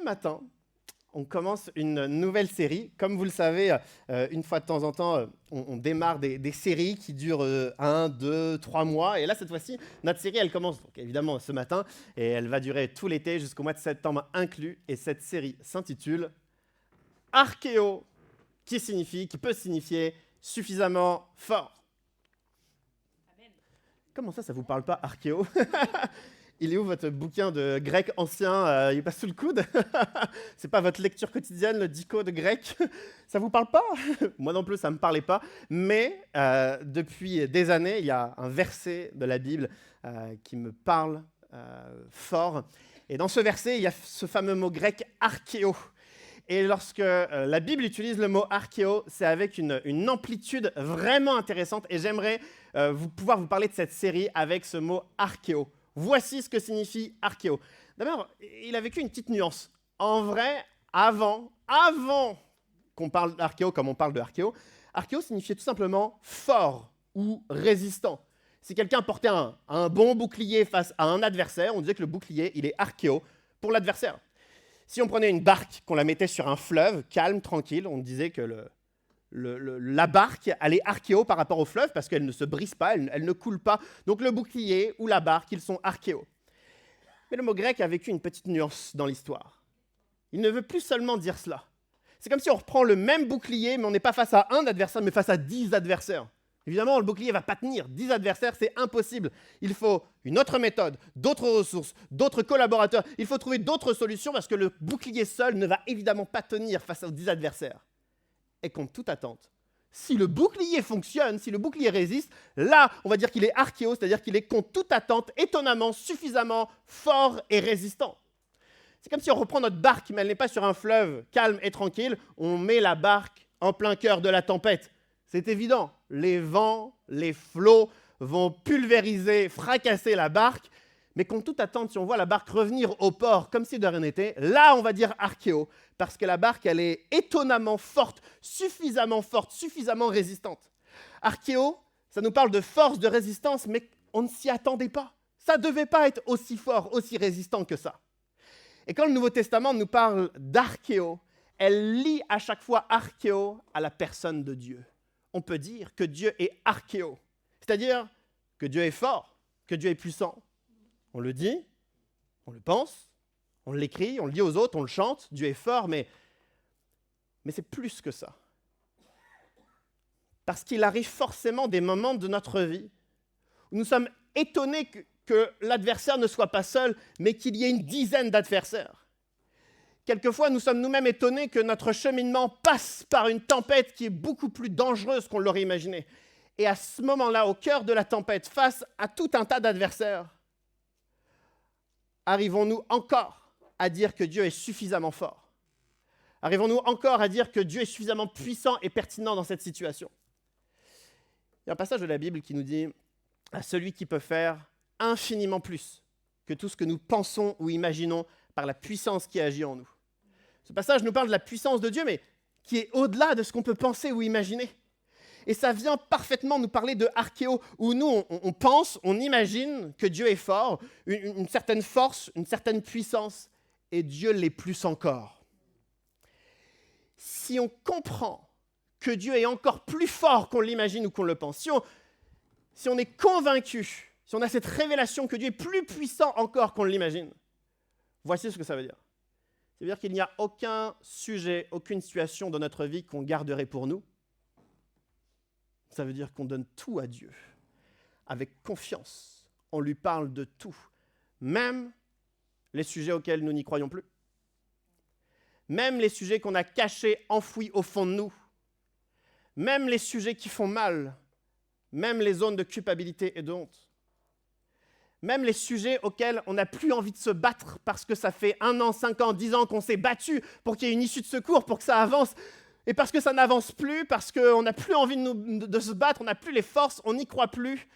ce matin, on commence une nouvelle série. Comme vous le savez, une fois de temps en temps, on démarre des séries qui durent 1, 2, 3 mois. Et là, cette fois-ci, notre série, elle commence donc, évidemment ce matin et elle va durer tout l'été jusqu'au mois de septembre inclus. Et cette série s'intitule Archéo, qui peut signifier suffisamment fort. Amen. Comment ça vous parle pas, archéo? Il est où votre bouquin de grec ancien? Il passe sous le coude? C'est pas votre lecture quotidienne, le dico de grec? Ça vous parle pas? Moi non plus, ça me parlait pas. Mais depuis des années, il y a un verset de la Bible qui me parle fort. Et dans ce verset, il y a ce fameux mot grec archéo. Et lorsque la Bible utilise le mot archéo, c'est avec une amplitude vraiment intéressante. Et j'aimerais pouvoir vous parler de cette série avec ce mot archéo. Voici ce que signifie archéo. D'abord, il a vécu une petite nuance. En vrai, avant qu'on parle d'archéo comme on parle de archéo, archéo signifiait tout simplement fort ou résistant. Si quelqu'un portait un bon bouclier face à un adversaire, on disait que le bouclier, il est archéo pour l'adversaire. Si on prenait une barque, qu'on la mettait sur un fleuve, calme, tranquille, on disait que la barque, elle est archéo par rapport au fleuve parce qu'elle ne se brise pas, elle ne coule pas. Donc le bouclier ou la barque, ils sont archéo. Mais le mot grec a vécu une petite nuance dans l'histoire. Il ne veut plus seulement dire cela. C'est comme si on reprend le même bouclier, mais on n'est pas face à un adversaire, mais face à 10 adversaires. Évidemment, le bouclier ne va pas tenir. 10 adversaires, c'est impossible. Il faut une autre méthode, d'autres ressources, d'autres collaborateurs. Il faut trouver d'autres solutions parce que le bouclier seul ne va évidemment pas tenir face aux 10 adversaires. Et contre toute attente, si le bouclier fonctionne, si le bouclier résiste, là, on va dire qu'il est archéo, c'est-à-dire qu'il est contre toute attente, étonnamment, suffisamment fort et résistant. C'est comme si on reprend notre barque, mais elle n'est pas sur un fleuve calme et tranquille, on met la barque en plein cœur de la tempête. C'est évident, les vents, les flots vont pulvériser, fracasser la barque, mais contre toute attente, si on voit la barque revenir au port comme si de rien n'était, là, on va dire archéo, parce que la barque, elle est étonnamment forte, suffisamment résistante. Archéo, ça nous parle de force, de résistance, mais on ne s'y attendait pas. Ça ne devait pas être aussi fort, aussi résistant que ça. Et quand le Nouveau Testament nous parle d'archéo, elle lie à chaque fois archéo à la personne de Dieu. On peut dire que Dieu est archéo, c'est-à-dire que Dieu est fort, que Dieu est puissant. On le dit, on le pense, on l'écrit, on le dit aux autres, on le chante, Dieu est fort, mais c'est plus que ça. Parce qu'il arrive forcément des moments de notre vie où nous sommes étonnés que l'adversaire ne soit pas seul, mais qu'il y ait une dizaine d'adversaires. Quelquefois, nous sommes nous-mêmes étonnés que notre cheminement passe par une tempête qui est beaucoup plus dangereuse qu'on l'aurait imaginé. Et à ce moment-là, au cœur de la tempête, face à tout un tas d'adversaires, arrivons-nous encore à dire que Dieu est suffisamment fort? Arrivons-nous encore à dire que Dieu est suffisamment puissant et pertinent dans cette situation? Il y a un passage de la Bible qui nous dit « à celui qui peut faire infiniment plus que tout ce que nous pensons ou imaginons par la puissance qui agit en nous. » Ce passage nous parle de la puissance de Dieu, mais qui est au-delà de ce qu'on peut penser ou imaginer. Et ça vient parfaitement nous parler de archéo, où nous, on pense, on imagine que Dieu est fort, une certaine force, une certaine puissance, et Dieu l'est plus encore. Si on comprend que Dieu est encore plus fort qu'on l'imagine ou qu'on le pense, si on est convaincu, si on a cette révélation que Dieu est plus puissant encore qu'on l'imagine, voici ce que ça veut dire. Ça veut dire qu'il n'y a aucun sujet, aucune situation dans notre vie qu'on garderait pour nous. Ça veut dire qu'on donne tout à Dieu, avec confiance. On lui parle de tout, même les sujets auxquels nous n'y croyons plus. Même les sujets qu'on a cachés, enfouis au fond de nous. Même les sujets qui font mal. Même les zones de culpabilité et de honte. Même les sujets auxquels on n'a plus envie de se battre parce que ça fait 1 an, 5 ans, 10 ans qu'on s'est battu pour qu'il y ait une issue de secours, pour que ça avance. Et parce que ça n'avance plus, parce qu'on n'a plus envie de se battre, on n'a plus les forces, on n'y croit plus.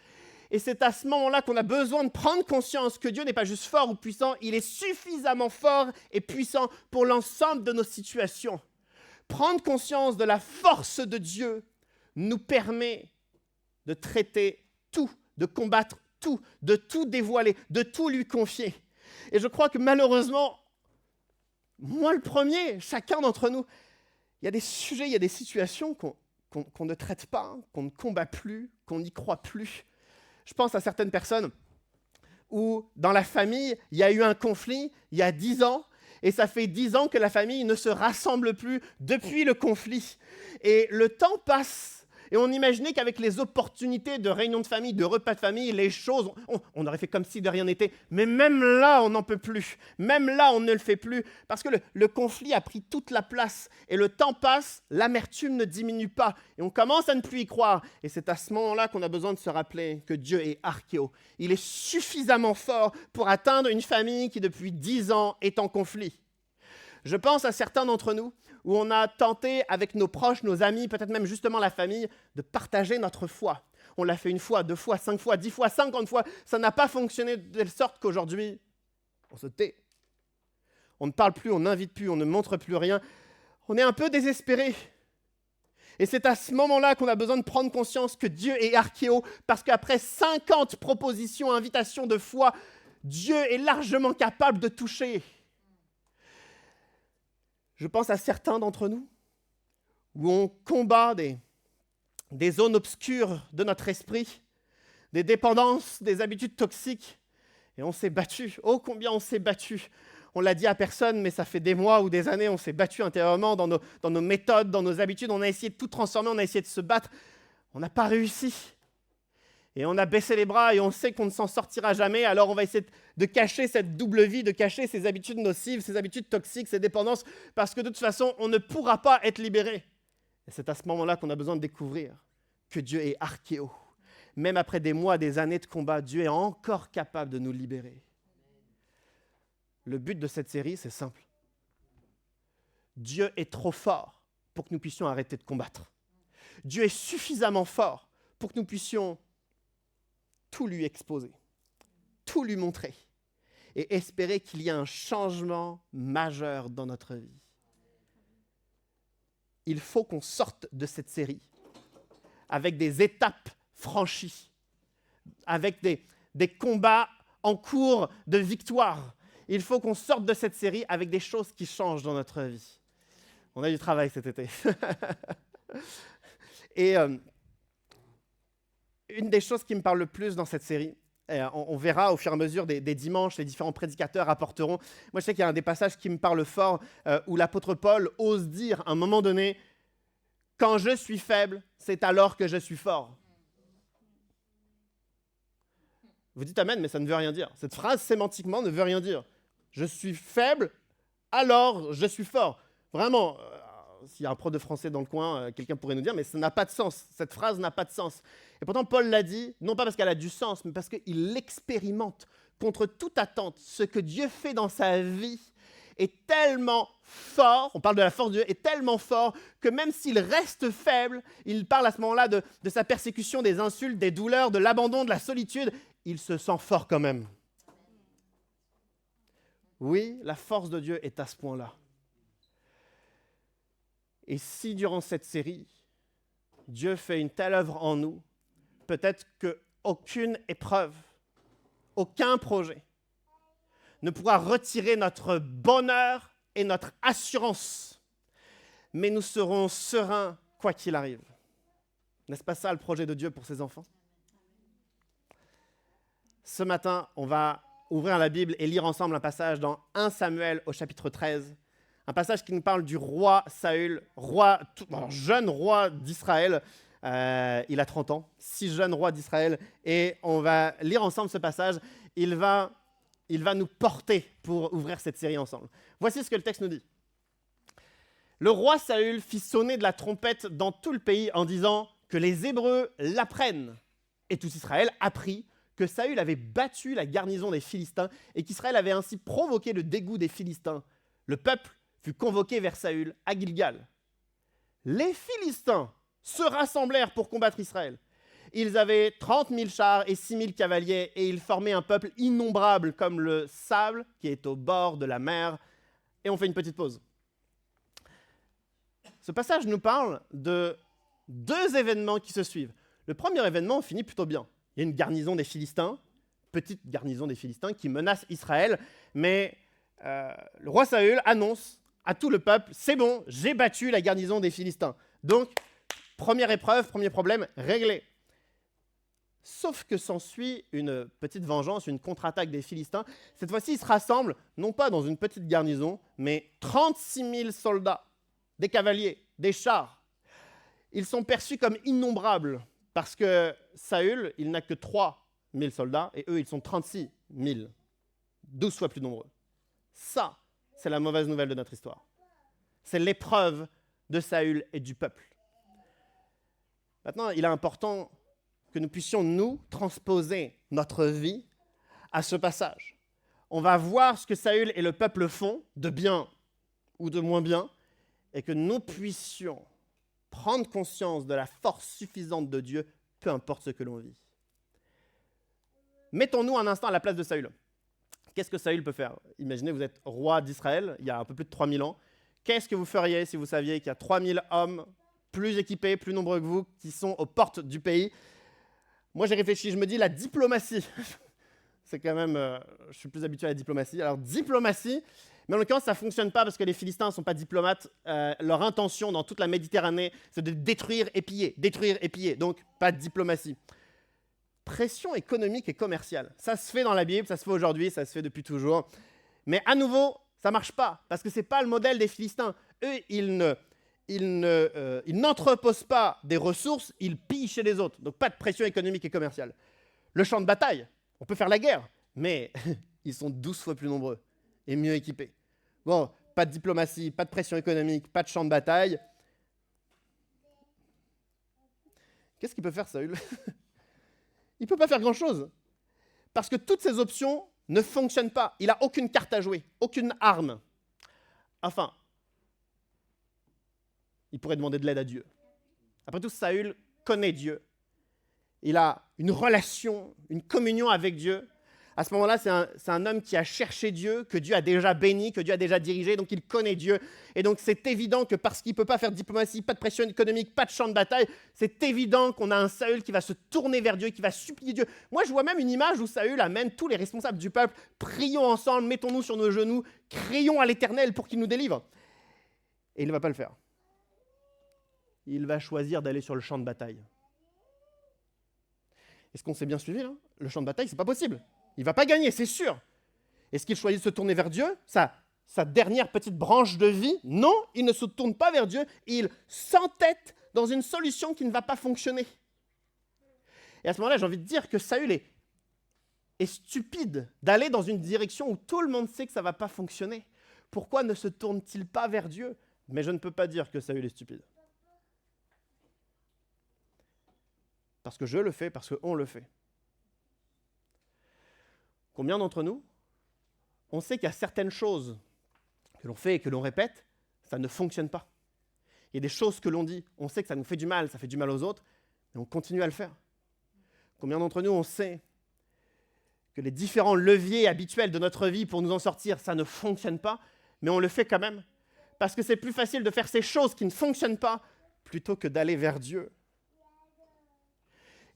Et c'est à ce moment-là qu'on a besoin de prendre conscience que Dieu n'est pas juste fort ou puissant, il est suffisamment fort et puissant pour l'ensemble de nos situations. Prendre conscience de la force de Dieu nous permet de traiter tout, de combattre tout, de tout dévoiler, de tout lui confier. Et je crois que malheureusement, moi le premier, chacun d'entre nous, il y a des sujets, il y a des situations qu'on ne traite pas, hein, qu'on ne combat plus, qu'on n'y croit plus. Je pense à certaines personnes où dans la famille, il y a eu un conflit il y a 10 ans, et ça fait 10 ans que la famille ne se rassemble plus depuis le conflit. Et le temps passe, et on imaginait qu'avec les opportunités de réunions de famille, de repas de famille, les choses, on aurait fait comme si de rien n'était. Mais même là, on n'en peut plus. Même là, on ne le fait plus, parce que le conflit a pris toute la place. Et le temps passe, l'amertume ne diminue pas, et on commence à ne plus y croire. Et c'est à ce moment-là qu'on a besoin de se rappeler que Dieu est archéo. Il est suffisamment fort pour atteindre une famille qui, depuis 10 ans, est en conflit. Je pense à certains d'entre nous où on a tenté avec nos proches, nos amis, peut-être même justement la famille, de partager notre foi. On l'a fait 1 fois, 2 fois, 5 fois, 10 fois, 50 fois. Ça n'a pas fonctionné de telle sorte qu'aujourd'hui, on se tait. On ne parle plus, on n'invite plus, on ne montre plus rien. On est un peu désespéré. Et c'est à ce moment-là qu'on a besoin de prendre conscience que Dieu est archéo, parce qu'après 50 propositions, invitations de foi, Dieu est largement capable de toucher. Je pense à certains d'entre nous où on combat des zones obscures de notre esprit, des dépendances, des habitudes toxiques, et on s'est battu. Oh, combien on s'est battu! On l'a dit à personne, mais ça fait des mois ou des années, on s'est battu intérieurement dans nos méthodes, dans nos habitudes, on a essayé de tout transformer, on a essayé de se battre. On n'a pas réussi. Et on a baissé les bras et on sait qu'on ne s'en sortira jamais, alors on va essayer de cacher cette double vie, de cacher ces habitudes nocives, ces habitudes toxiques, ces dépendances, parce que de toute façon, on ne pourra pas être libéré. Et c'est à ce moment-là qu'on a besoin de découvrir que Dieu est archéo. Même après des mois, des années de combat, Dieu est encore capable de nous libérer. Le but de cette série, c'est simple. Dieu est trop fort pour que nous puissions arrêter de combattre. Dieu est suffisamment fort pour que nous puissions tout lui exposer, tout lui montrer et espérer qu'il y ait un changement majeur dans notre vie. Il faut qu'on sorte de cette série avec des étapes franchies, avec des combats en cours de victoire. Il faut qu'on sorte de cette série avec des choses qui changent dans notre vie. On a du travail cet été. Et une des choses qui me parle le plus dans cette série, on verra au fur et à mesure des dimanches, les différents prédicateurs apporteront. Moi, je sais qu'il y a un des passages qui me parle fort, où l'apôtre Paul ose dire à un moment donné, « Quand je suis faible, c'est alors que je suis fort. » Vous dites « Amen », mais ça ne veut rien dire. Cette phrase, sémantiquement, ne veut rien dire. Je suis faible, alors je suis fort. Vraiment, s'il y a un prof de français dans le coin, quelqu'un pourrait nous dire, mais ça n'a pas de sens. Cette phrase n'a pas de sens. Et pourtant, Paul l'a dit, non pas parce qu'elle a du sens, mais parce qu'il l'expérimente contre toute attente. Ce que Dieu fait dans sa vie est tellement fort, on parle de la force de Dieu, est tellement fort que même s'il reste faible, il parle à ce moment-là de sa persécution, des insultes, des douleurs, de l'abandon, de la solitude, il se sent fort quand même. Oui, la force de Dieu est à ce point-là. Et si durant cette série, Dieu fait une telle œuvre en nous, peut-être qu'aucune épreuve, aucun projet ne pourra retirer notre bonheur et notre assurance, mais nous serons sereins quoi qu'il arrive. N'est-ce pas ça le projet de Dieu pour ses enfants? Ce matin, on va ouvrir la Bible et lire ensemble un passage dans 1 Samuel au chapitre 13, un passage qui nous parle du roi Saül, jeune roi d'Israël. Il a 30 ans, 6 jeunes rois d'Israël, et on va lire ensemble ce passage. Il va nous porter pour ouvrir cette série ensemble. Voici ce que le texte nous dit. Le roi Saül fit sonner de la trompette dans tout le pays en disant que les Hébreux l'apprennent. Et tout Israël apprit que Saül avait battu la garnison des Philistins et qu'Israël avait ainsi provoqué le dégoût des Philistins. Le peuple fut convoqué vers Saül à Gilgal. Les Philistins se rassemblèrent pour combattre Israël. Ils avaient 30 000 chars et 6 000 cavaliers et ils formaient un peuple innombrable comme le sable qui est au bord de la mer. Et on fait une petite pause. Ce passage nous parle de 2 événements qui se suivent. Le premier événement finit plutôt bien. Il y a une garnison des Philistins, petite garnison des Philistins qui menace Israël, mais le roi Saül annonce à tout le peuple, c'est bon, j'ai battu la garnison des Philistins. Donc, première épreuve, premier problème, réglé. Sauf que s'ensuit une petite vengeance, une contre-attaque des Philistins. Cette fois-ci, ils se rassemblent, non pas dans une petite garnison, mais 36 000 soldats, des cavaliers, des chars. Ils sont perçus comme innombrables, parce que Saül, il n'a que 3 000 soldats, et eux, ils sont 36 000, 12 fois plus nombreux. Ça, c'est la mauvaise nouvelle de notre histoire. C'est l'épreuve de Saül et du peuple. Maintenant, il est important que nous puissions, nous, transposer notre vie à ce passage. On va voir ce que Saül et le peuple font, de bien ou de moins bien, et que nous puissions prendre conscience de la force suffisante de Dieu, peu importe ce que l'on vit. Mettons-nous un instant à la place de Saül. Qu'est-ce que Saül peut faire? Imaginez, vous êtes roi d'Israël, il y a un peu plus de 3000 ans. Qu'est-ce que vous feriez si vous saviez qu'il y a 3000 hommes plus équipés, plus nombreux que vous, qui sont aux portes du pays? Moi, j'ai réfléchi, je me dis la diplomatie. C'est quand même, je suis plus habitué à la diplomatie. Alors, diplomatie, mais en l'occurrence, ça ne fonctionne pas parce que les Philistins ne sont pas diplomates. Leur intention dans toute la Méditerranée, c'est de détruire et piller. Détruire et piller. Donc, pas de diplomatie. Pression économique et commerciale. Ça se fait dans la Bible, ça se fait aujourd'hui, ça se fait depuis toujours. Mais à nouveau, ça ne marche pas parce que ce n'est pas le modèle des Philistins. Eux, ils n'entreposent pas des ressources, ils pillent chez les autres. Donc pas de pression économique et commerciale. Le champ de bataille, on peut faire la guerre, mais ils sont 12 fois plus nombreux et mieux équipés. Bon, pas de diplomatie, pas de pression économique, pas de champ de bataille. Qu'est-ce qu'il peut faire, Saül? Il ne peut pas faire grand-chose. Parce que toutes ces options ne fonctionnent pas. Il n'a aucune carte à jouer, aucune arme. Enfin, il pourrait demander de l'aide à Dieu. Après tout, Saül connaît Dieu. Il a une relation, une communion avec Dieu. À ce moment-là, c'est un homme qui a cherché Dieu, que Dieu a déjà béni, que Dieu a déjà dirigé, donc il connaît Dieu. Et donc c'est évident que parce qu'il ne peut pas faire de diplomatie, pas de pression économique, pas de champ de bataille, c'est évident qu'on a un Saül qui va se tourner vers Dieu, qui va supplier Dieu. Moi, je vois même une image où Saül amène tous les responsables du peuple, prions ensemble, mettons-nous sur nos genoux, crions à l'Éternel pour qu'il nous délivre. Et il ne va pas le faire. Il va choisir d'aller sur le champ de bataille. Est-ce qu'on s'est bien suivi là? Le champ de bataille, c'est pas possible. Il ne va pas gagner, c'est sûr. Est-ce qu'il choisit de se tourner vers Dieu? Sa dernière petite branche de vie? Non, il ne se tourne pas vers Dieu. Il s'entête dans une solution qui ne va pas fonctionner. Et à ce moment-là, j'ai envie de dire que Saül est stupide d'aller dans une direction où tout le monde sait que ça ne va pas fonctionner. Pourquoi ne se tourne-t-il pas vers Dieu? Mais je ne peux pas dire que Saül est stupide. Parce que je le fais, parce qu'on le fait. Combien d'entre nous, on sait qu'il y a certaines choses que l'on fait et que l'on répète, ça ne fonctionne pas. Il y a des choses que l'on dit, on sait que ça nous fait du mal, ça fait du mal aux autres, mais on continue à le faire. Combien d'entre nous, on sait que les différents leviers habituels de notre vie pour nous en sortir, ça ne fonctionne pas, mais on le fait quand même, parce que c'est plus facile de faire ces choses qui ne fonctionnent pas plutôt que d'aller vers Dieu.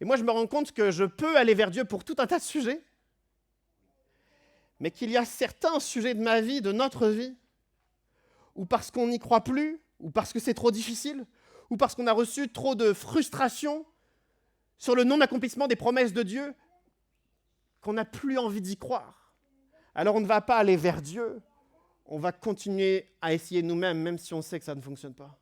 Et moi, je me rends compte que je peux aller vers Dieu pour tout un tas de sujets, mais qu'il y a certains sujets de ma vie, de notre vie, ou parce qu'on n'y croit plus, ou parce que c'est trop difficile, ou parce qu'on a reçu trop de frustration sur le non-accomplissement des promesses de Dieu, qu'on n'a plus envie d'y croire. Alors on ne va pas aller vers Dieu, on va continuer à essayer nous-mêmes, même si on sait que ça ne fonctionne pas.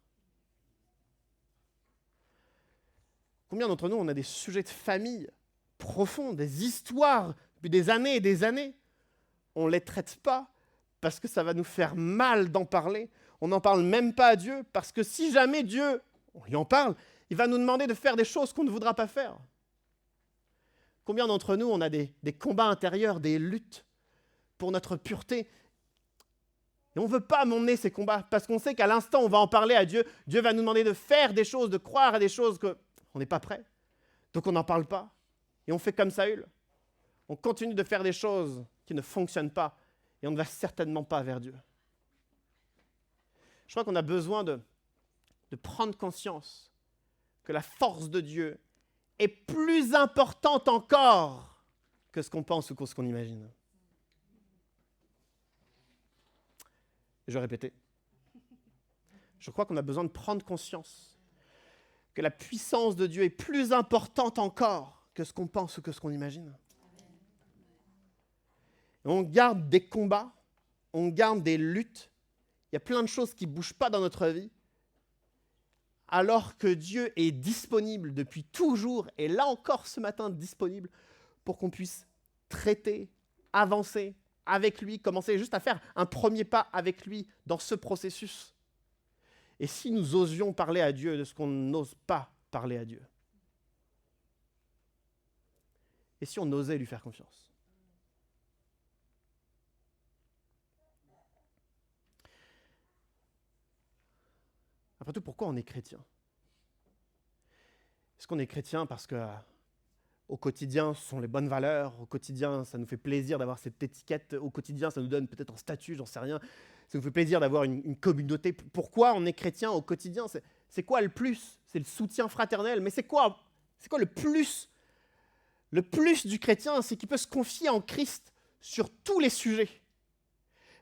Combien d'entre nous, on a des sujets de famille profonds, des histoires depuis des années et des années? On ne les traite pas parce que ça va nous faire mal d'en parler. On n'en parle même pas à Dieu parce que si jamais Dieu, on lui en parle, il va nous demander de faire des choses qu'on ne voudra pas faire. Combien d'entre nous, on a des combats intérieurs, des luttes pour notre pureté? Et on ne veut pas mener ces combats parce qu'on sait qu'à l'instant où on va en parler à Dieu, Dieu va nous demander de faire des choses, de croire à des choses qu'on n'est pas prêt. Donc on n'en parle pas. Et on fait comme Saül. On continue de faire des choses qui ne fonctionnent pas et on ne va certainement pas vers Dieu. Je crois qu'on a besoin de prendre conscience que la force de Dieu est plus importante encore que ce qu'on pense ou que ce qu'on imagine. Et je vais répéter. Je crois qu'on a besoin de prendre conscience que la puissance de Dieu est plus importante encore que ce qu'on pense ou que ce qu'on imagine. Et on garde des combats, on garde des luttes. Il y a plein de choses qui ne bougent pas dans notre vie, alors que Dieu est disponible depuis toujours, et là encore ce matin disponible, pour qu'on puisse traiter, avancer avec lui, commencer juste à faire un premier pas avec lui dans ce processus. Et si nous osions parler à Dieu de ce qu'on n'ose pas parler à Dieu? Et si on osait lui faire confiance? Après tout, pourquoi on est chrétien? Est-ce qu'on est chrétien parce que au quotidien, ce sont les bonnes valeurs, au quotidien, ça nous fait plaisir d'avoir cette étiquette, au quotidien, ça nous donne peut-être un statut, j'en sais rien, ça nous fait plaisir d'avoir une communauté. Pourquoi on est chrétien au quotidien? C'est quoi le plus? C'est le soutien fraternel, mais c'est quoi le plus? Le plus du chrétien, c'est qu'il peut se confier en Christ sur tous les sujets.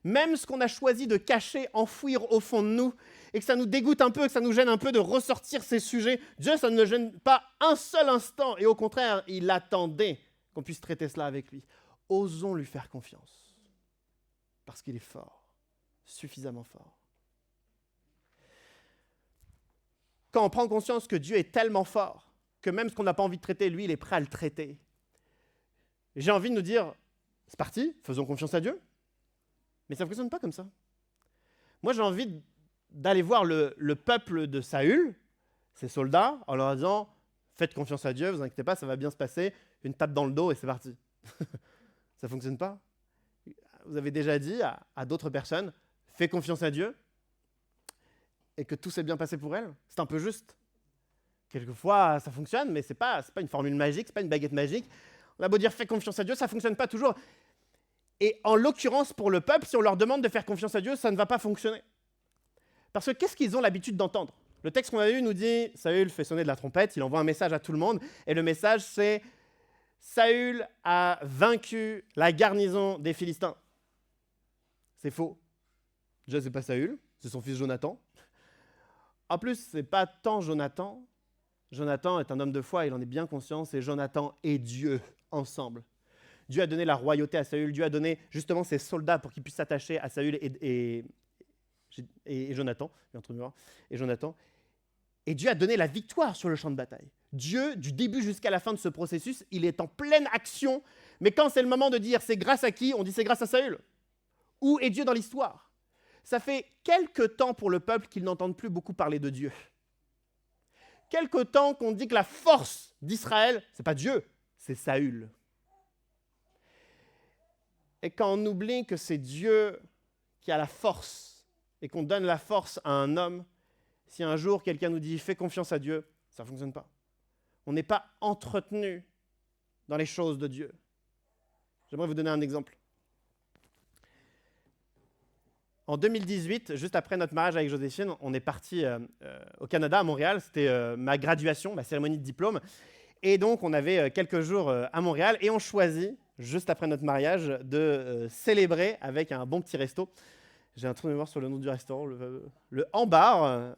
Même ce qu'on a choisi de cacher, enfouir au fond de nous, et que ça nous dégoûte un peu, que ça nous gêne un peu de ressortir ces sujets, Dieu, ça ne le gêne pas un seul instant, et au contraire, il attendait qu'on puisse traiter cela avec lui. Osons lui faire confiance, parce qu'il est fort, suffisamment fort. Quand on prend conscience que Dieu est tellement fort, que même ce qu'on n'a pas envie de traiter, lui, il est prêt à le traiter, j'ai envie de nous dire, c'est parti, faisons confiance à Dieu. Mais ça ne fonctionne pas comme ça. Moi, j'ai envie d'aller voir le peuple de Saül, ses soldats, en leur disant « Faites confiance à Dieu, vous inquiétez pas, ça va bien se passer. » Une tape dans le dos et c'est parti. Ça ne fonctionne pas. Vous avez déjà dit à d'autres personnes « Fais confiance à Dieu » et que tout s'est bien passé pour elles. C'est un peu juste. Quelquefois, ça fonctionne, mais ce n'est pas une formule magique, ce n'est pas une baguette magique. On a beau dire « Fais confiance à Dieu », ça ne fonctionne pas toujours. Et en l'occurrence, pour le peuple, si on leur demande de faire confiance à Dieu, ça ne va pas fonctionner. Parce que qu'est-ce qu'ils ont l'habitude d'entendre? Le texte qu'on a eu nous dit, Saül fait sonner de la trompette, il envoie un message à tout le monde, et le message c'est, Saül a vaincu la garnison des Philistins. C'est faux. Déjà, c'est pas Saül, c'est son fils Jonathan. En plus, c'est pas tant Jonathan. Jonathan est un homme de foi, il en est bien conscient, c'est Jonathan et Dieu ensemble. Dieu a donné la royauté à Saül, Dieu a donné justement ses soldats pour qu'ils puissent s'attacher à Saül et Jonathan, et Dieu a donné la victoire sur le champ de bataille. Dieu, du début jusqu'à la fin de ce processus, il est en pleine action, mais quand c'est le moment de dire c'est grâce à qui, on dit c'est grâce à Saül. Où est Dieu dans l'histoire? Ça fait quelque temps pour le peuple qu'ils n'entendent plus beaucoup parler de Dieu. Quelque temps qu'on dit que la force d'Israël, c'est pas Dieu, c'est Saül. Et quand on oublie que c'est Dieu qui a la force et qu'on donne la force à un homme, si un jour quelqu'un nous dit « fais confiance à Dieu », ça ne fonctionne pas. On n'est pas entretenu dans les choses de Dieu. J'aimerais vous donner un exemple. En 2018, juste après notre mariage avec Joséphine, on est parti au Canada, à Montréal. C'était ma graduation, ma cérémonie de diplôme. Et donc, on avait quelques jours à Montréal et on choisit, juste après notre mariage, de célébrer avec un bon petit resto. J'ai un trou de mémoire sur le nom du restaurant, le Ambar.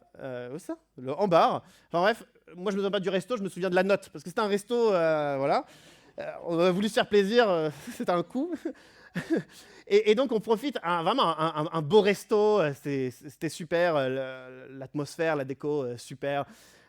Où ça? Le Ambar. Enfin bref, moi je ne me souviens pas du resto, je me souviens de la note, parce que c'était un resto, voilà. On a voulu se faire plaisir, c'était un coup. et donc on profite, vraiment un beau resto, c'était super, l'atmosphère, la déco, super.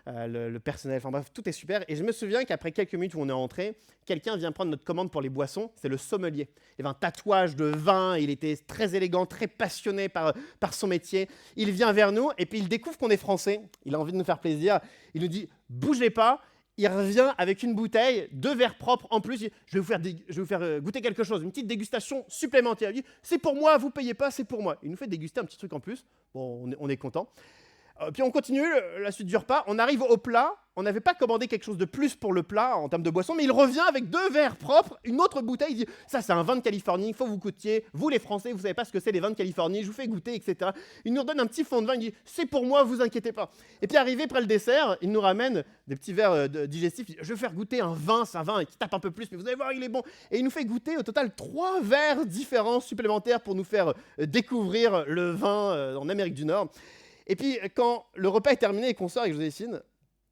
Le personnel, enfin bref, tout est super. Et je me souviens qu'après quelques minutes où on est entré, quelqu'un vient prendre notre commande pour les boissons, c'est le sommelier. Il avait un tatouage de vin, il était très élégant, très passionné par son métier. Il vient vers nous et puis il découvre qu'on est français, il a envie de nous faire plaisir. Il nous dit « bougez pas ». Il revient avec une bouteille, 2 verres propres en plus. Je vais vous faire goûter quelque chose, une petite dégustation supplémentaire. Il dit « c'est pour moi, vous ne payez pas, c'est pour moi ». Il nous fait déguster un petit truc en plus. Bon, on est content. Puis on continue, la suite du repas, on arrive au plat, on n'avait pas commandé quelque chose de plus pour le plat en termes de boisson, mais il revient avec 2 verres propres, une autre bouteille, il dit « ça c'est un vin de Californie, il faut vous goûtiez, vous les Français, vous savez pas ce que c'est les vins de Californie, je vous fais goûter, etc. » Il nous redonne un petit fond de vin, il dit « c'est pour moi, vous inquiétez pas. » Et puis arrivé près le dessert, il nous ramène des petits verres digestifs, il dit « je vais faire goûter un vin, c'est un vin qui tape un peu plus, mais vous allez voir, il est bon. » Et il nous fait goûter au total 3 verres différents supplémentaires pour nous faire découvrir le vin en Amérique du Nord. Et puis, quand le repas est terminé et qu'on sort avec Joséphine,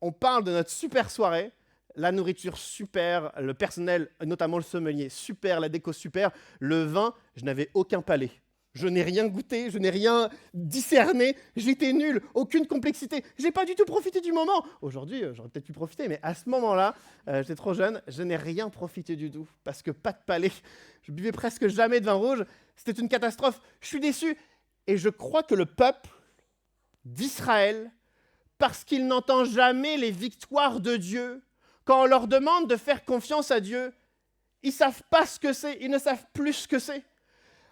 on parle de notre super soirée, la nourriture super, le personnel, notamment le sommelier, super, la déco super, le vin, je n'avais aucun palais. Je n'ai rien goûté, je n'ai rien discerné, j'étais nul, aucune complexité. J'ai pas du tout profité du moment. Aujourd'hui, j'aurais peut-être pu profiter, mais à ce moment-là, j'étais trop jeune, je n'ai rien profité du tout, parce que pas de palais. Je buvais presque jamais de vin rouge, c'était une catastrophe. Je suis déçu. Et je crois que le peuple d'Israël, parce qu'il n'entend jamais les victoires de Dieu, quand on leur demande de faire confiance à Dieu, ils ne savent pas ce que c'est, ils ne savent plus ce que c'est.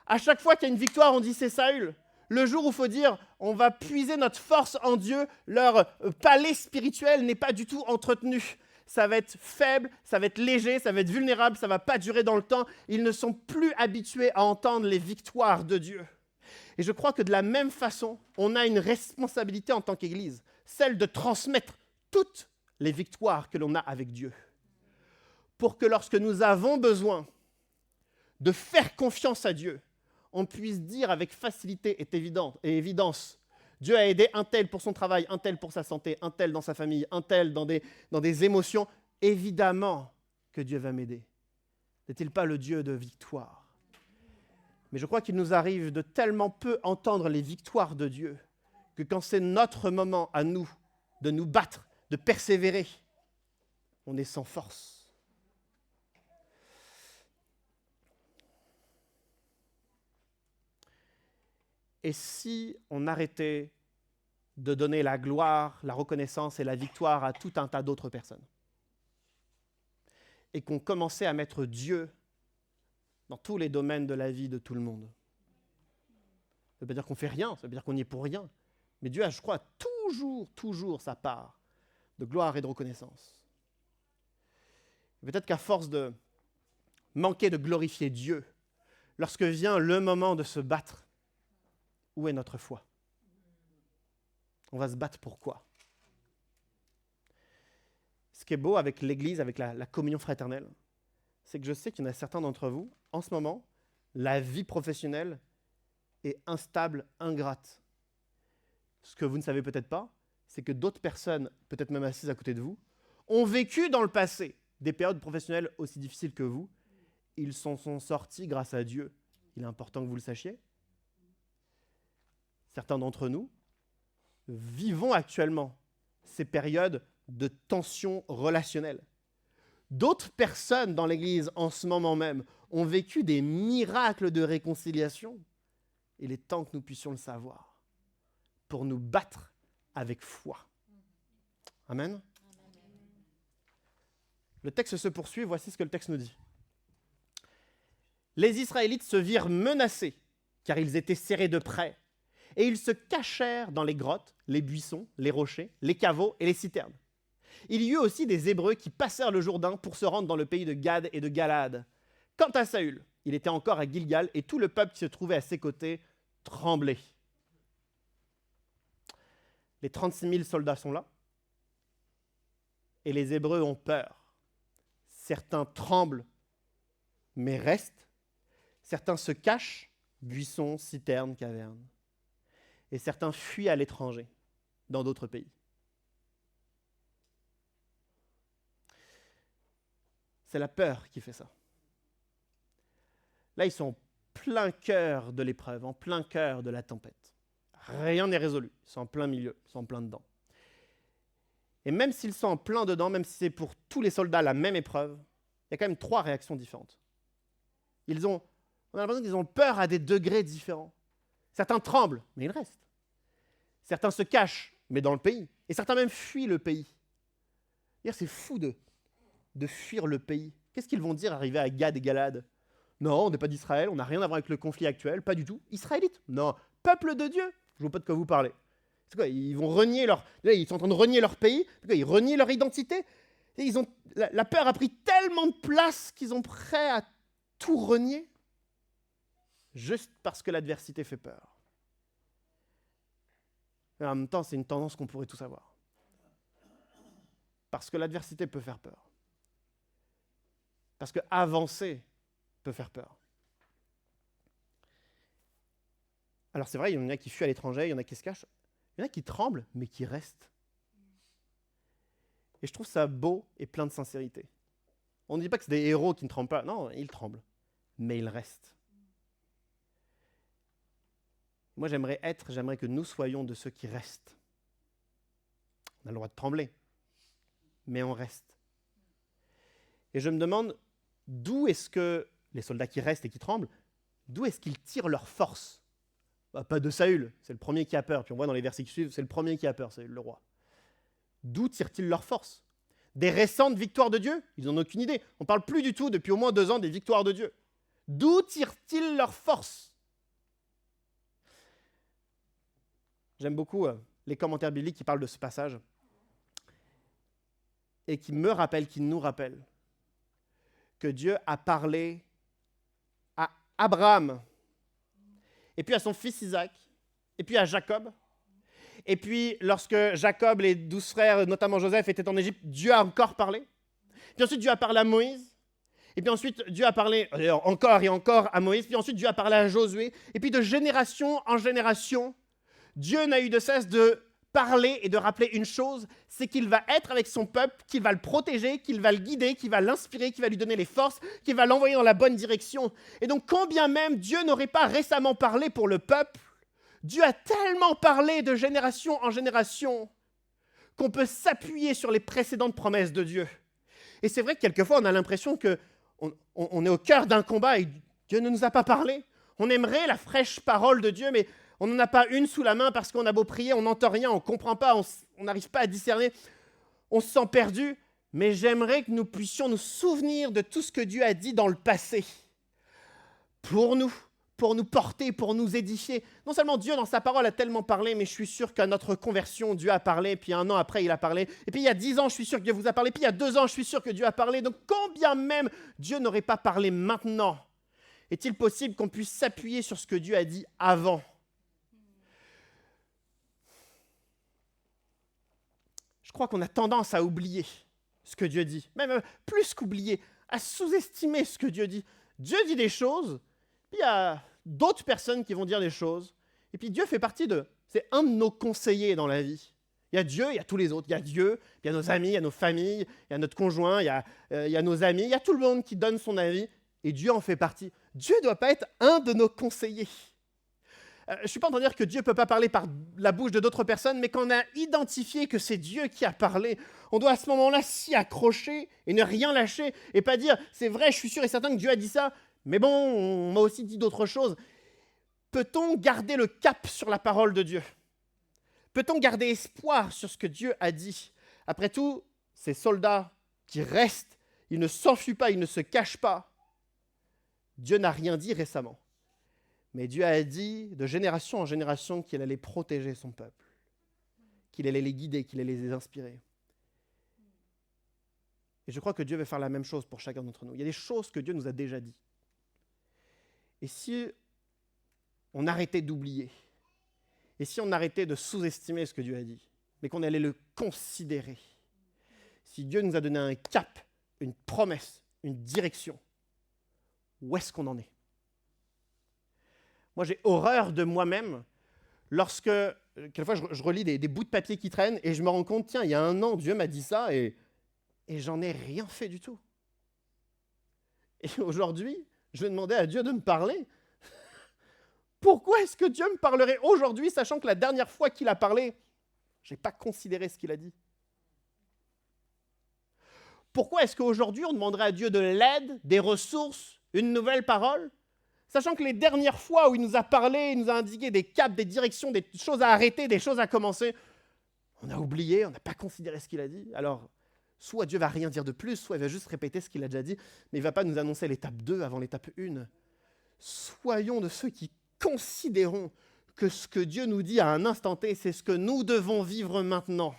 À chaque fois qu'il y a une victoire, on dit c'est Saül. Le jour où il faut dire on va puiser notre force en Dieu, leur palais spirituel n'est pas du tout entretenu. Ça va être faible, ça va être léger, ça va être vulnérable, ça ne va pas durer dans le temps. Ils ne sont plus habitués à entendre les victoires de Dieu. Et je crois que de la même façon, on a une responsabilité en tant qu'Église, celle de transmettre toutes les victoires que l'on a avec Dieu. Pour que lorsque nous avons besoin de faire confiance à Dieu, on puisse dire avec facilité et évidence, Dieu a aidé un tel pour son travail, un tel pour sa santé, un tel dans sa famille, un tel dans des émotions. Évidemment que Dieu va m'aider. N'est-il pas le Dieu de victoire ? Mais je crois qu'il nous arrive de tellement peu entendre les victoires de Dieu que quand c'est notre moment à nous de nous battre, de persévérer, on est sans force. Et si on arrêtait de donner la gloire, la reconnaissance et la victoire à tout un tas d'autres personnes et qu'on commençait à mettre Dieu dans tous les domaines de la vie de tout le monde. Ça ne veut pas dire qu'on ne fait rien, ça veut dire qu'on n'y est pour rien. Mais Dieu a, je crois, toujours sa part de gloire et de reconnaissance. Et peut-être qu'à force de manquer de glorifier Dieu, lorsque vient le moment de se battre, où est notre foi ? On va se battre pour quoi ? Ce qui est beau avec l'Église, avec la communion fraternelle, c'est que je sais qu'il y en a certains d'entre vous, en ce moment, la vie professionnelle est instable, ingrate. Ce que vous ne savez peut-être pas, c'est que d'autres personnes, peut-être même assises à côté de vous, ont vécu dans le passé des périodes professionnelles aussi difficiles que vous. Ils s'en sont sortis grâce à Dieu. Il est important que vous le sachiez. Certains d'entre nous vivons actuellement ces périodes de tension relationnelle. D'autres personnes dans l'Église, en ce moment même, ont vécu des miracles de réconciliation. Il est temps que nous puissions le savoir pour nous battre avec foi. Amen. Le texte se poursuit, voici ce que le texte nous dit. Les Israélites se virent menacés, car ils étaient serrés de près, et ils se cachèrent dans les grottes, les buissons, les rochers, les caveaux et les citernes. Il y eut aussi des Hébreux qui passèrent le Jourdain pour se rendre dans le pays de Gad et de Galad. Quant à Saül, il était encore à Gilgal et tout le peuple qui se trouvait à ses côtés tremblait. Les 36 000 soldats sont là et les Hébreux ont peur. Certains tremblent mais restent. Certains se cachent, buissons, citernes, cavernes. Et certains fuient à l'étranger, dans d'autres pays. C'est la peur qui fait ça. Là, ils sont en plein cœur de l'épreuve, en plein cœur de la tempête. Rien n'est résolu. Ils sont en plein milieu, ils sont en plein dedans. Et même s'ils sont en plein dedans, même si c'est pour tous les soldats la même épreuve, il y a quand même 3 réactions différentes. On a l'impression qu'ils ont peur à des degrés différents. Certains tremblent, mais ils restent. Certains se cachent, mais dans le pays. Et certains même fuient le pays. C'est fou de fuir le pays. Qu'est-ce qu'ils vont dire arrivés à Gad et Galad ? Non, on n'est pas d'Israël, on n'a rien à voir avec le conflit actuel, pas du tout. Israélites ? Non. Peuple de Dieu ? Je ne vois pas de quoi vous parlez. tout cas, ils vont renier ils sont en train de renier leur pays, tout cas, ils renient leur identité. Et la peur a pris tellement de place qu'ils sont prêts à tout renier, juste parce que l'adversité fait peur. Et en même temps, c'est une tendance qu'on pourrait tous avoir. Parce que l'adversité peut faire peur. Parce que avancer peut faire peur. Alors c'est vrai, il y en a qui fuient à l'étranger, il y en a qui se cachent, il y en a qui tremblent, mais qui restent. Et je trouve ça beau et plein de sincérité. On ne dit pas que c'est des héros qui ne tremblent pas. Non, ils tremblent, mais ils restent. Moi, j'aimerais que nous soyons de ceux qui restent. On a le droit de trembler, mais on reste. Et je me demande, d'où est-ce que les soldats qui restent et qui tremblent, d'où est-ce qu'ils tirent leur force ? Pas de Saül, c'est le premier qui a peur. Puis on voit dans les versets qui suivent, c'est le premier qui a peur, Saül, le roi. D'où tirent-ils leur force ? Des récentes victoires de Dieu ? Ils n'en ont aucune idée. On ne parle plus du tout, depuis au moins 2 ans, des victoires de Dieu. D'où tirent-ils leur force ? J'aime beaucoup les commentaires bibliques qui parlent de ce passage et qui me rappellent, qui nous rappellent que Dieu a parlé à Abraham, et puis à son fils Isaac, et puis à Jacob. Et puis, lorsque Jacob, les 12 frères, notamment Joseph, étaient en Égypte, Dieu a encore parlé. Puis ensuite, Dieu a parlé à Moïse. Et puis ensuite, Dieu a parlé encore et encore à Moïse. Puis ensuite, Dieu a parlé à Josué. Et puis de génération en génération, Dieu n'a eu de cesse de parler et de rappeler une chose, c'est qu'il va être avec son peuple, qu'il va le protéger, qu'il va le guider, qu'il va l'inspirer, qu'il va lui donner les forces, qu'il va l'envoyer dans la bonne direction. Et donc, quand bien même Dieu n'aurait pas récemment parlé pour le peuple, Dieu a tellement parlé de génération en génération qu'on peut s'appuyer sur les précédentes promesses de Dieu. Et c'est vrai que quelquefois, on a l'impression qu'on est au cœur d'un combat et Dieu ne nous a pas parlé. On aimerait la fraîche parole de Dieu, mais on n'en a pas une sous la main parce qu'on a beau prier, on n'entend rien, on ne comprend pas, on n'arrive pas à discerner, on se sent perdu. Mais j'aimerais que nous puissions nous souvenir de tout ce que Dieu a dit dans le passé pour nous porter, pour nous édifier. Non seulement Dieu, dans sa parole, a tellement parlé, mais je suis sûr qu'à notre conversion, Dieu a parlé, puis 1 an après, il a parlé. Et puis il y a 10 ans, je suis sûr que Dieu vous a parlé, puis il y a 2 ans, je suis sûr que Dieu a parlé. Donc quand bien même Dieu n'aurait pas parlé maintenant, est-il possible qu'on puisse s'appuyer sur ce que Dieu a dit avant ? Je crois qu'on a tendance à oublier ce que Dieu dit, même plus qu'oublier, à sous-estimer ce que Dieu dit. Dieu dit des choses, puis il y a d'autres personnes qui vont dire des choses, et puis Dieu fait partie c'est un de nos conseillers dans la vie. Il y a Dieu, il y a tous les autres. Il y a Dieu, il y a nos amis, il y a nos familles, il y a notre conjoint, il y a nos amis, il y a tout le monde qui donne son avis, et Dieu en fait partie. Dieu ne doit pas être un de nos conseillers. Je ne suis pas en train de dire que Dieu ne peut pas parler par la bouche de d'autres personnes, mais quand on a identifié que c'est Dieu qui a parlé, on doit à ce moment-là s'y accrocher et ne rien lâcher et pas dire « c'est vrai, je suis sûr et certain que Dieu a dit ça, mais bon, on m'a aussi dit d'autres choses ». Peut-on garder le cap sur la parole de Dieu ? Peut-on garder espoir sur ce que Dieu a dit ? Après tout, ces soldats qui restent, ils ne s'enfuient pas, ils ne se cachent pas. Dieu n'a rien dit récemment. Mais Dieu a dit de génération en génération qu'il allait protéger son peuple, qu'il allait les guider, qu'il allait les inspirer. Et je crois que Dieu veut faire la même chose pour chacun d'entre nous. Il y a des choses que Dieu nous a déjà dit. Et si on arrêtait d'oublier, et si on arrêtait de sous-estimer ce que Dieu a dit, mais qu'on allait le considérer, si Dieu nous a donné un cap, une promesse, une direction, où est-ce qu'on en est ? Moi, j'ai horreur de moi-même lorsque, quelquefois, je relis des bouts de papier qui traînent et je me rends compte, tiens, il y a 1 an, Dieu m'a dit ça et j'en ai rien fait du tout. Et aujourd'hui, je vais demander à Dieu de me parler. Pourquoi est-ce que Dieu me parlerait aujourd'hui, sachant que la dernière fois qu'il a parlé, je n'ai pas considéré ce qu'il a dit ? Pourquoi est-ce qu'aujourd'hui, on demanderait à Dieu de l'aide, des ressources, une nouvelle parole ? Sachant que les dernières fois où il nous a parlé, il nous a indiqué des caps, des directions, des choses à arrêter, des choses à commencer, on a oublié, on n'a pas considéré ce qu'il a dit. Alors, soit Dieu va rien dire de plus, soit il va juste répéter ce qu'il a déjà dit, mais il ne va pas nous annoncer l'étape 2 avant l'étape 1. Soyons de ceux qui considérons que ce que Dieu nous dit à un instant T, c'est ce que nous devons vivre maintenant.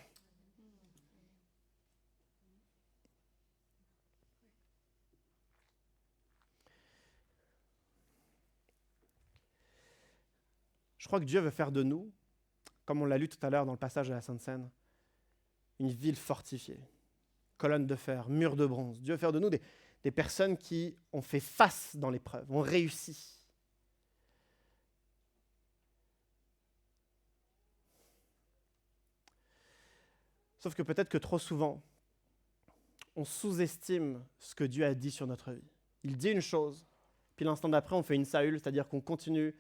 Je crois que Dieu veut faire de nous, comme on l'a lu tout à l'heure dans le passage de la Sainte Seine, une ville fortifiée, colonne de fer, mur de bronze. Dieu veut faire de nous des personnes qui ont fait face dans l'épreuve, ont réussi. Sauf que peut-être que trop souvent, on sous-estime ce que Dieu a dit sur notre vie. Il dit une chose, puis l'instant d'après, on fait une Saül, c'est-à-dire qu'on continue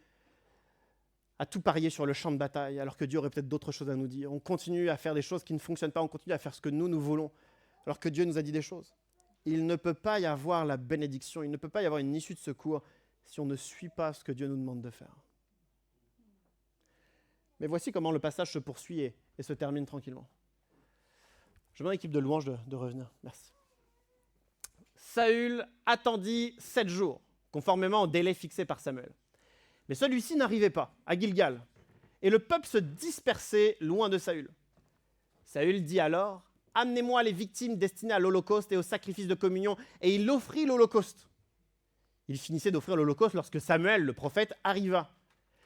à tout parier sur le champ de bataille, alors que Dieu aurait peut-être d'autres choses à nous dire. On continue à faire des choses qui ne fonctionnent pas, on continue à faire ce que nous voulons, alors que Dieu nous a dit des choses. Il ne peut pas y avoir la bénédiction, il ne peut pas y avoir une issue de secours si on ne suit pas ce que Dieu nous demande de faire. Mais voici comment le passage se poursuit et se termine tranquillement. Je demande à l'équipe de louange de revenir. Merci. Saül attendit 7 jours, conformément au délai fixé par Samuel. Mais celui-ci n'arrivait pas, à Gilgal, et le peuple se dispersait loin de Saül. Saül dit alors, « Amenez-moi les victimes destinées à l'holocauste et au sacrifice de communion. » Et il offrit l'holocauste. Il finissait d'offrir l'holocauste lorsque Samuel, le prophète, arriva.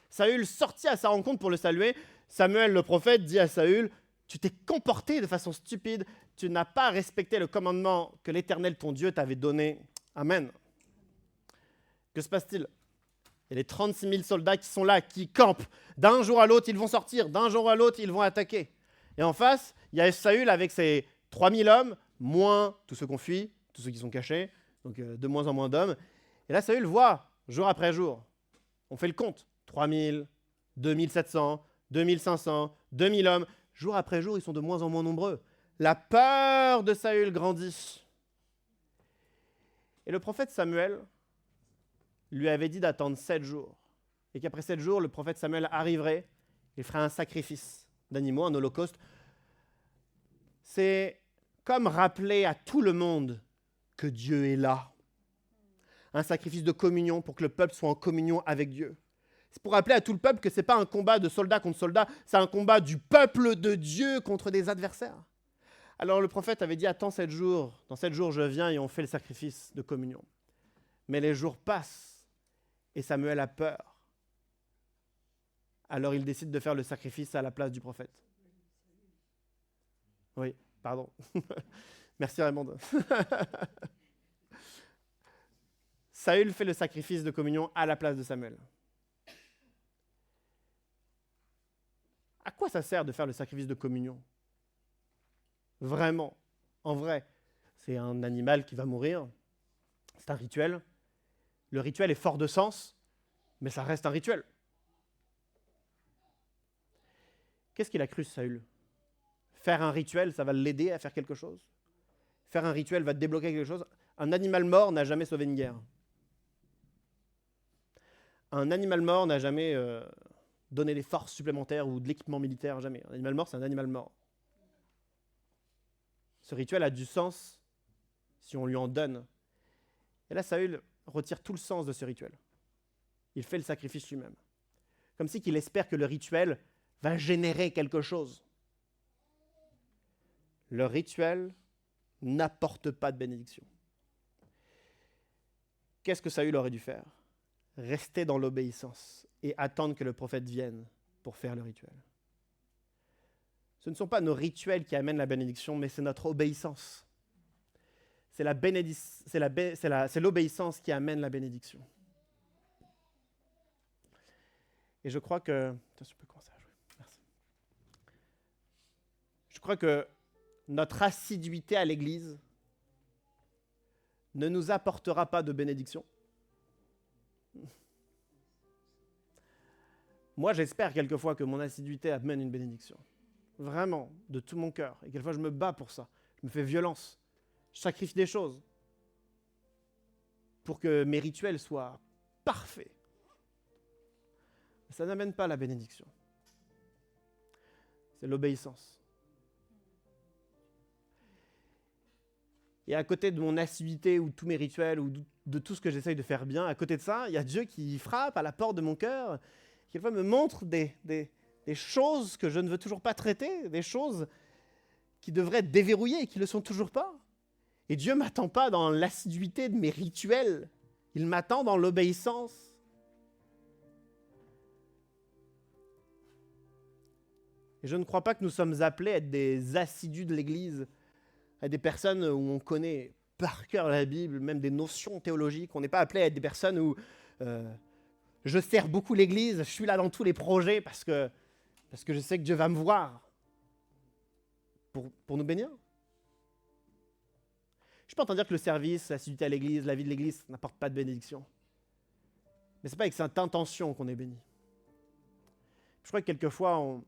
Saül sortit à sa rencontre pour le saluer. Samuel, le prophète, dit à Saül, « Tu t'es comporté de façon stupide, tu n'as pas respecté le commandement que l'Éternel, ton Dieu, t'avait donné. Amen. » Que se passe-t-il ? Il y a les 36 000 soldats qui sont là, qui campent. D'un jour à l'autre, ils vont sortir. D'un jour à l'autre, ils vont attaquer. Et en face, il y a Saül avec ses 3 000 hommes, moins tous ceux qu'on fuit, tous ceux qui sont cachés, donc de moins en moins d'hommes. Et là, Saül voit, jour après jour, on fait le compte, 3 000, 2 700, 2 500, 2 000 hommes. Jour après jour, ils sont de moins en moins nombreux. La peur de Saül grandit. Et le prophète Samuel lui avait dit d'attendre 7 jours. Et qu'après 7 jours, le prophète Samuel arriverait, il ferait un sacrifice d'animaux, un holocauste. C'est comme rappeler à tout le monde que Dieu est là. Un sacrifice de communion pour que le peuple soit en communion avec Dieu. C'est pour rappeler à tout le peuple que ce n'est pas un combat de soldat contre soldat, c'est un combat du peuple de Dieu contre des adversaires. Alors le prophète avait dit, attends 7 jours, dans 7 jours je viens et on fait le sacrifice de communion. Mais les jours passent et Samuel a peur. Alors il décide de faire le sacrifice à la place du prophète. Oui, pardon. Merci Raymond. Saül fait le sacrifice de communion à la place de Samuel. À quoi ça sert de faire le sacrifice de communion ? Vraiment, en vrai, c'est un animal qui va mourir, c'est un rituel. Le rituel est fort de sens, mais ça reste un rituel. Qu'est-ce qu'il a cru, Saül ? Faire un rituel, ça va l'aider à faire quelque chose ? Faire un rituel va débloquer quelque chose ? Un animal mort n'a jamais sauvé une guerre. Un animal mort n'a jamais donné des forces supplémentaires ou de l'équipement militaire, jamais. Un animal mort, c'est un animal mort. Ce rituel a du sens si on lui en donne. Et là, Saül retire tout le sens de ce rituel. Il fait le sacrifice lui-même. Comme si qu'il espère que le rituel va générer quelque chose. Le rituel n'apporte pas de bénédiction. Qu'est-ce que Saül aurait dû faire ? Rester dans l'obéissance et attendre que le prophète vienne pour faire le rituel. Ce ne sont pas nos rituels qui amènent la bénédiction, mais c'est notre obéissance. C'est l'obéissance qui amène la bénédiction. Et je crois que... Je peux commencer à jouer. Merci. Je crois que notre assiduité à l'Église ne nous apportera pas de bénédiction. Moi, j'espère quelquefois que mon assiduité amène une bénédiction. Vraiment, de tout mon cœur. Et quelquefois, je me bats pour ça. Je me fais violence. Je sacrifie des choses pour que mes rituels soient parfaits. Mais ça n'amène pas la bénédiction. C'est l'obéissance. Et à côté de mon assiduité ou de tous mes rituels ou de tout ce que j'essaye de faire bien, à côté de ça, il y a Dieu qui frappe à la porte de mon cœur quelquefois me montre des choses que je ne veux toujours pas traiter, des choses qui devraient être déverrouillées et qui ne le sont toujours pas. Et Dieu ne m'attend pas dans l'assiduité de mes rituels, il m'attend dans l'obéissance. Et je ne crois pas que nous sommes appelés à être des assidus de l'Église, à des personnes où on connaît par cœur la Bible, même des notions théologiques. On n'est pas appelé à être des personnes où je sers beaucoup l'Église, je suis là dans tous les projets parce que je sais que Dieu va me voir pour nous bénir. Je ne suis pas en train de dire que le service, l'assiduité à l'Église, la vie de l'Église n'apporte pas de bénédiction. Mais ce n'est pas avec cette intention qu'on est béni. Je crois que quelquefois, on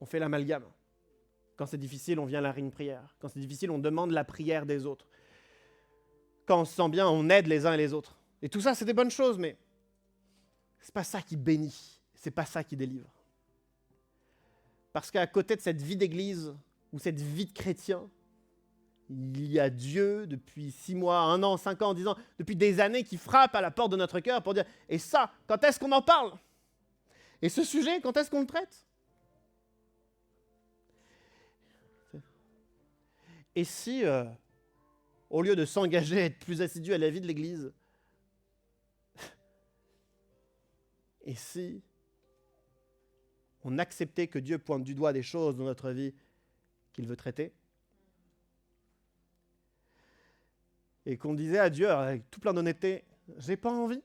fait l'amalgame. Quand c'est difficile, on vient à la ring prière. Quand c'est difficile, on demande la prière des autres. Quand on se sent bien, on aide les uns et les autres. Et tout ça, c'est des bonnes choses, mais ce n'est pas ça qui bénit. Ce n'est pas ça qui délivre. Parce qu'à côté de cette vie d'église, ou cette vie de chrétien, il y a Dieu depuis 6 mois, 1 an, 5 ans, 10 ans, depuis des années qui frappe à la porte de notre cœur pour dire « Et ça, quand est-ce qu'on en parle ? Et ce sujet, quand est-ce qu'on le traite ?» Et si, au lieu de s'engager à être plus assidu à la vie de l'Église, et si on acceptait que Dieu pointe du doigt des choses dans notre vie qu'il veut traiter, et qu'on disait à Dieu, avec tout plein d'honnêteté, j'ai pas envie.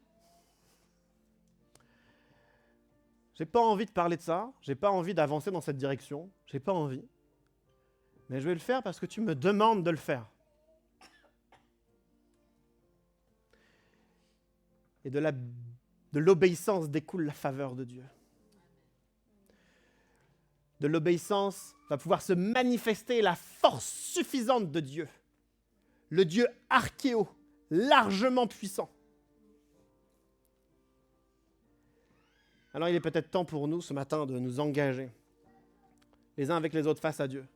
J'ai pas envie de parler de ça, j'ai pas envie d'avancer dans cette direction, j'ai pas envie. Mais je vais le faire parce que tu me demandes de le faire. Et de l'obéissance découle la faveur de Dieu. De l'obéissance va pouvoir se manifester la force suffisante de Dieu. Le Dieu archéo, largement puissant. Alors il est peut-être temps pour nous ce matin de nous engager, les uns avec les autres face à Dieu.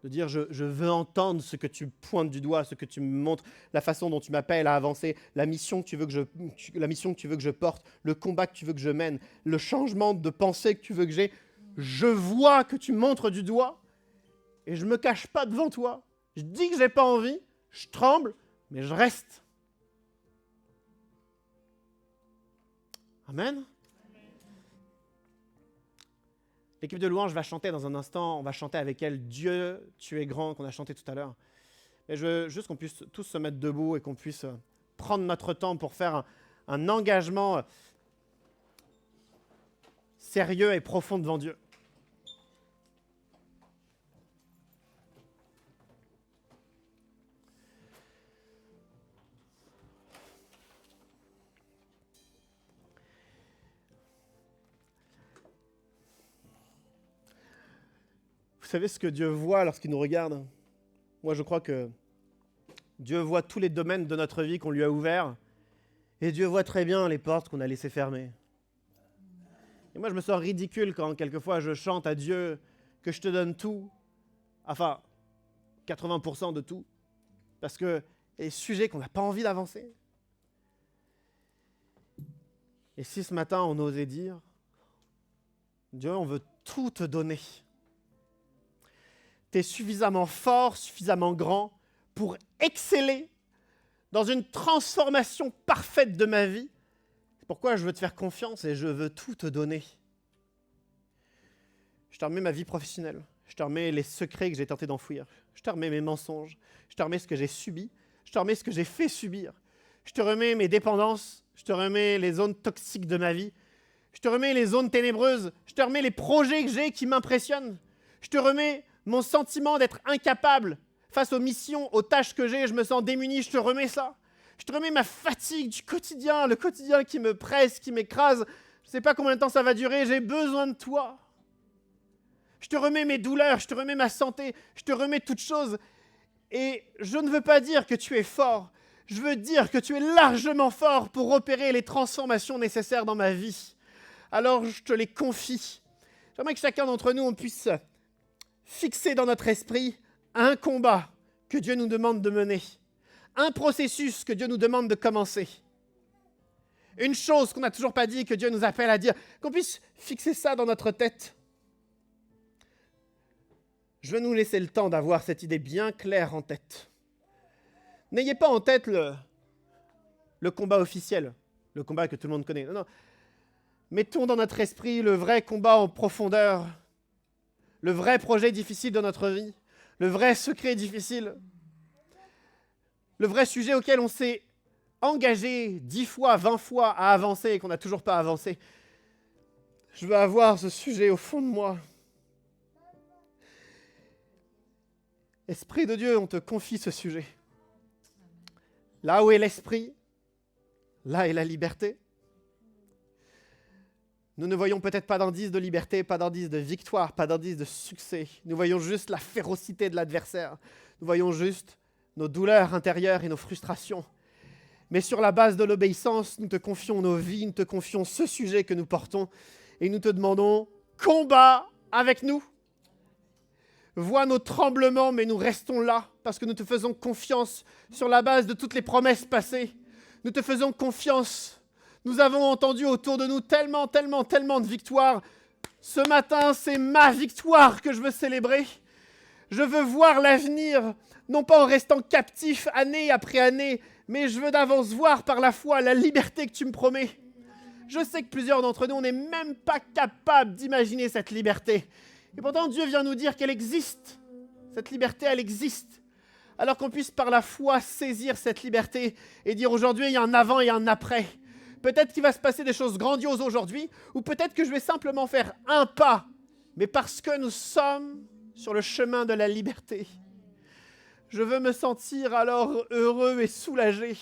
De dire, je veux entendre ce que tu pointes du doigt, ce que tu me montres, la façon dont tu m'appelles à avancer, la mission que tu veux que je porte, le combat que tu veux que je mène, le changement de pensée que tu veux que j'ai. Je vois que tu montres du doigt et je ne me cache pas devant toi. Je dis que je n'ai pas envie, je tremble, mais je reste. Amen. L'équipe de louange va chanter dans un instant, on va chanter avec elle « Dieu, tu es grand » qu'on a chanté tout à l'heure. Et je veux juste qu'on puisse tous se mettre debout et qu'on puisse prendre notre temps pour faire un engagement sérieux et profond devant Dieu. Vous savez ce que Dieu voit lorsqu'il nous regarde ? Moi, je crois que Dieu voit tous les domaines de notre vie qu'on lui a ouverts et Dieu voit très bien les portes qu'on a laissées fermées. Et moi, je me sens ridicule quand, quelquefois, je chante à Dieu que je te donne tout, enfin, 80% de tout, parce que il y a des sujets qu'on n'a pas envie d'avancer. Et si ce matin, on osait dire, Dieu, on veut tout te donner. Tu es suffisamment fort, suffisamment grand pour exceller dans une transformation parfaite de ma vie. C'est pourquoi je veux te faire confiance et je veux tout te donner. Je te remets ma vie professionnelle. Je te remets les secrets que j'ai tenté d'enfouir. Je te remets mes mensonges. Je te remets ce que j'ai subi. Je te remets ce que j'ai fait subir. Je te remets mes dépendances. Je te remets les zones toxiques de ma vie. Je te remets les zones ténébreuses. Je te remets les projets que j'ai qui m'impressionnent. Je te remets mon sentiment d'être incapable face aux missions, aux tâches que j'ai, je me sens démuni, je te remets ça. Je te remets ma fatigue du quotidien, le quotidien qui me presse, qui m'écrase. Je ne sais pas combien de temps ça va durer, j'ai besoin de toi. Je te remets mes douleurs, je te remets ma santé, je te remets toutes choses. Et je ne veux pas dire que tu es fort, je veux dire que tu es largement fort pour opérer les transformations nécessaires dans ma vie. Alors je te les confie. J'aimerais que chacun d'entre nous, on puisse fixer dans notre esprit un combat que Dieu nous demande de mener, un processus que Dieu nous demande de commencer. Une chose qu'on n'a toujours pas dit, que Dieu nous appelle à dire, qu'on puisse fixer ça dans notre tête. Je veux nous laisser le temps d'avoir cette idée bien claire en tête. N'ayez pas en tête le combat officiel, le combat que tout le monde connaît. Non, non. Mettons dans notre esprit le vrai combat en profondeur, le vrai projet difficile de notre vie, le vrai secret difficile, le vrai sujet auquel on s'est engagé 10 fois, 20 fois à avancer et qu'on n'a toujours pas avancé. Je veux avoir ce sujet au fond de moi. Esprit de Dieu, on te confie ce sujet. Là où est l'esprit, là est la liberté. Nous ne voyons peut-être pas d'indice de liberté, pas d'indice de victoire, pas d'indice de succès. Nous voyons juste la férocité de l'adversaire. Nous voyons juste nos douleurs intérieures et nos frustrations. Mais sur la base de l'obéissance, nous te confions nos vies, nous te confions ce sujet que nous portons et nous te demandons, combat avec nous. Vois nos tremblements, mais nous restons là parce que nous te faisons confiance sur la base de toutes les promesses passées. Nous te faisons confiance. Nous avons entendu autour de nous tellement de victoires. Ce matin, c'est ma victoire que je veux célébrer. Je veux voir l'avenir, non pas en restant captif année après année, mais je veux d'avance voir par la foi la liberté que tu me promets. Je sais que plusieurs d'entre nous, on n'est même pas capable d'imaginer cette liberté. Et pourtant, Dieu vient nous dire qu'elle existe. Cette liberté, elle existe. Alors qu'on puisse par la foi saisir cette liberté et dire aujourd'hui, il y a un avant et un après. Peut-être qu'il va se passer des choses grandioses aujourd'hui, ou peut-être que je vais simplement faire un pas. Mais parce que nous sommes sur le chemin de la liberté, je veux me sentir alors heureux et soulagé.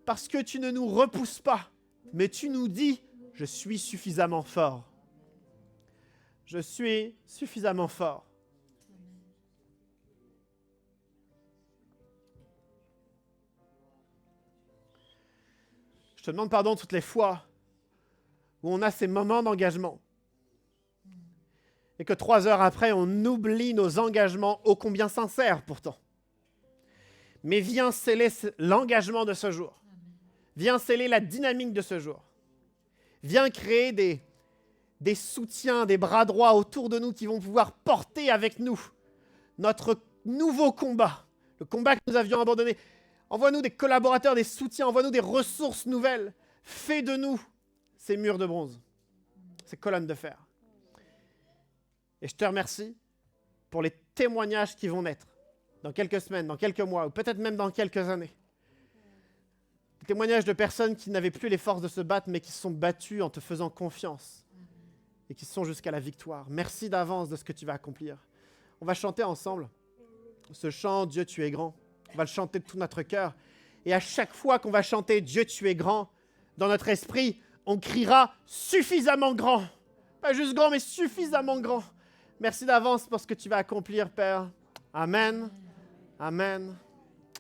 Parce que tu ne nous repousses pas, mais tu nous dis, je suis suffisamment fort. Je suis suffisamment fort. Je te demande pardon toutes les fois où on a ces moments d'engagement et que 3 heures après, on oublie nos engagements ô combien sincères pourtant. Mais viens sceller l'engagement de ce jour. Viens sceller la dynamique de ce jour. Viens créer des soutiens, des bras droits autour de nous qui vont pouvoir porter avec nous notre nouveau combat, le combat que nous avions abandonné. Envoie-nous des collaborateurs, des soutiens, envoie-nous des ressources nouvelles. Fais de nous ces murs de bronze, ces colonnes de fer. Et je te remercie pour les témoignages qui vont naître dans quelques semaines, dans quelques mois, ou peut-être même dans quelques années. Des témoignages de personnes qui n'avaient plus les forces de se battre, mais qui se sont battues en te faisant confiance et qui sont jusqu'à la victoire. Merci d'avance de ce que tu vas accomplir. On va chanter ensemble ce chant « Dieu, tu es grand ». On va le chanter de tout notre cœur. Et à chaque fois qu'on va chanter « Dieu, tu es grand », dans notre esprit, on criera « suffisamment grand ». Pas juste grand, mais suffisamment grand. Merci d'avance pour ce que tu vas accomplir, Père. Amen. Amen.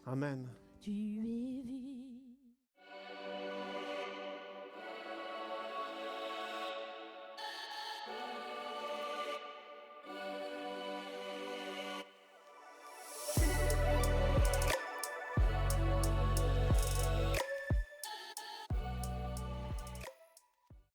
Amen. Tu es